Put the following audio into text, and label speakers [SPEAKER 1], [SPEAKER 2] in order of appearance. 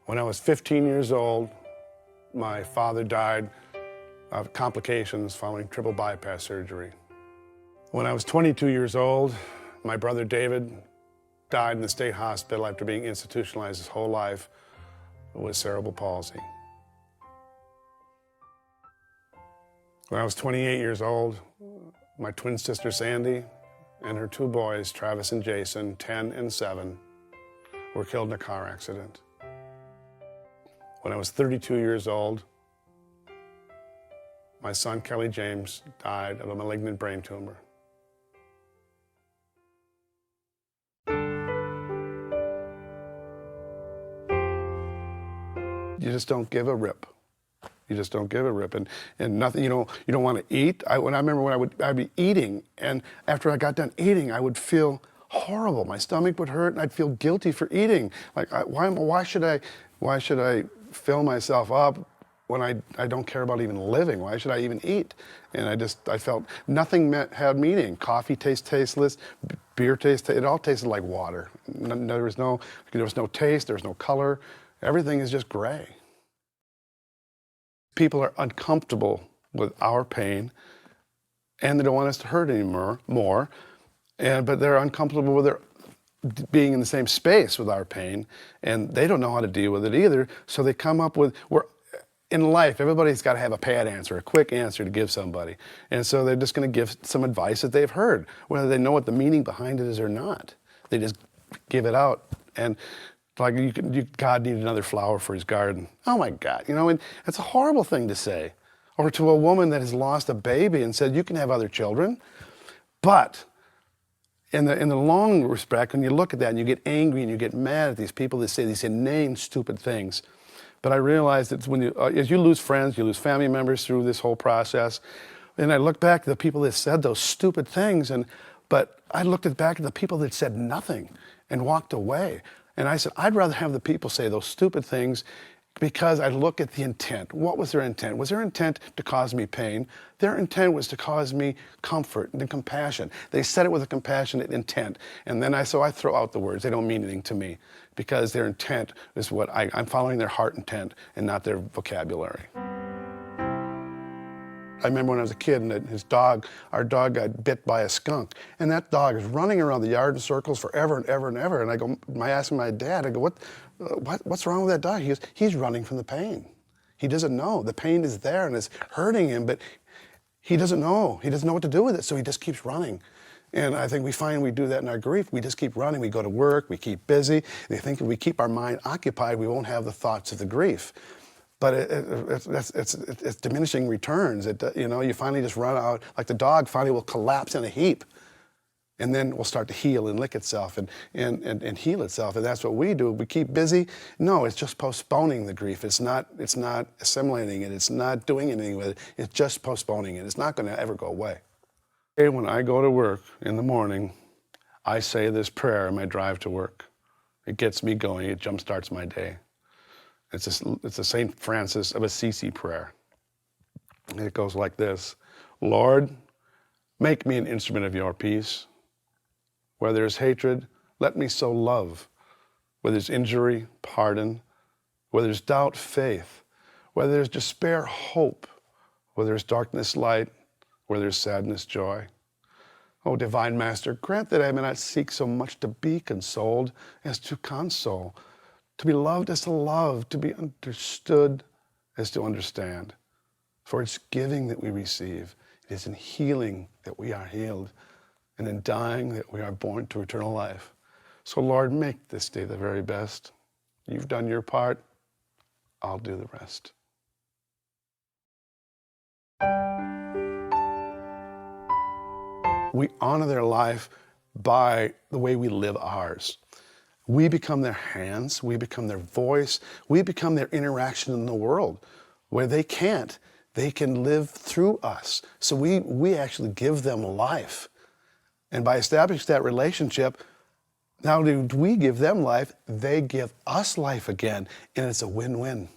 [SPEAKER 1] When I was 15 years old, my father died of complications following triple bypass surgery. When I was 22 years old, my brother David died in the state hospital after being institutionalized his whole life with cerebral palsy. When I was 28 years old, my twin sister Sandy and her two boys, Travis and Jason, 10 and 7, were killed in a car accident. When I was 32 years old, my son Kelly James died of a malignant brain tumor. You just don't give a rip. You just don't give a rip, and nothing. You don't want to eat. I remember when I'd be eating, and after I got done eating, I would feel horrible. My stomach would hurt, and I'd feel guilty for eating. Like, why should I fill myself up when I don't care about even living? Why should I even eat? And I felt nothing had meaning. Coffee tastes tasteless, beer it all tasted like water. There was no taste, there was no color. Everything is just gray. People are uncomfortable with our pain, and they don't want us to hurt anymore. But they're uncomfortable with being in the same space with our pain, and they don't know how to deal with it either. So they come up with, in life, everybody's got to have a pat answer, a quick answer to give somebody. And so they're just going to give some advice that they've heard, whether they know what the meaning behind it is or not. They just give it out. And like, God needed another flower for his garden. Oh my God, and it's a horrible thing to say. Or to a woman that has lost a baby and said, you can have other children. But in the long respect, when you look at that and you get angry and you get mad at these people that say these inane, stupid things. But I realized that as you lose friends, you lose family members through this whole process. And I look back at the people that said those stupid things, but I looked back at the people that said nothing and walked away. And I said, I'd rather have the people say those stupid things, because I look at the intent. What was their intent? Was their intent to cause me pain? Their intent was to cause me comfort and compassion. They said it with a compassionate intent. And then so I throw out the words. They don't mean anything to me, because their intent is what I'm following their heart intent and not their vocabulary. I remember when I was a kid, and our dog got bit by a skunk, and that dog is running around the yard in circles forever and ever and ever. And I asked my dad, what's wrong with that dog? He goes, he's running from the pain. He doesn't know. The pain is there and it's hurting him, but he doesn't know. He doesn't know what to do with it, so he just keeps running. And I think we do that in our grief. We just keep running. We go to work, we keep busy. They think if we keep our mind occupied, we won't have the thoughts of the grief. But it's diminishing returns. You finally just run out, like the dog finally will collapse in a heap, and then will start to heal and lick itself and heal itself. And that's what we do. We keep busy. No, it's just postponing the grief. It's not assimilating it. It's not doing anything with it. It's just postponing it. It's not going to ever go away. When I go to work in the morning, I say this prayer on my drive to work. It gets me going. It jumpstarts my day. It's a St. Francis of Assisi prayer. And it goes like this: Lord, make me an instrument of your peace. Where there is hatred, let me sow love. Where there's injury, pardon. Where there's doubt, faith. Where there's despair, hope. Where there's darkness, light. Where there's sadness, joy. O divine Master, grant that I may not seek so much to be consoled as to console, to be loved as to love, to be understood as to understand. For it's giving that we receive. It is in healing that we are healed, and in dying that we are born to eternal life. So Lord, make this day the very best. You've done your part. I'll do the rest. We honor their life by the way we live ours. We become their hands, we become their voice, we become their interaction in the world. Where they can't, they can live through us. So we actually give them life. And by establishing that relationship, not only do we give them life, they give us life again, and it's a win-win.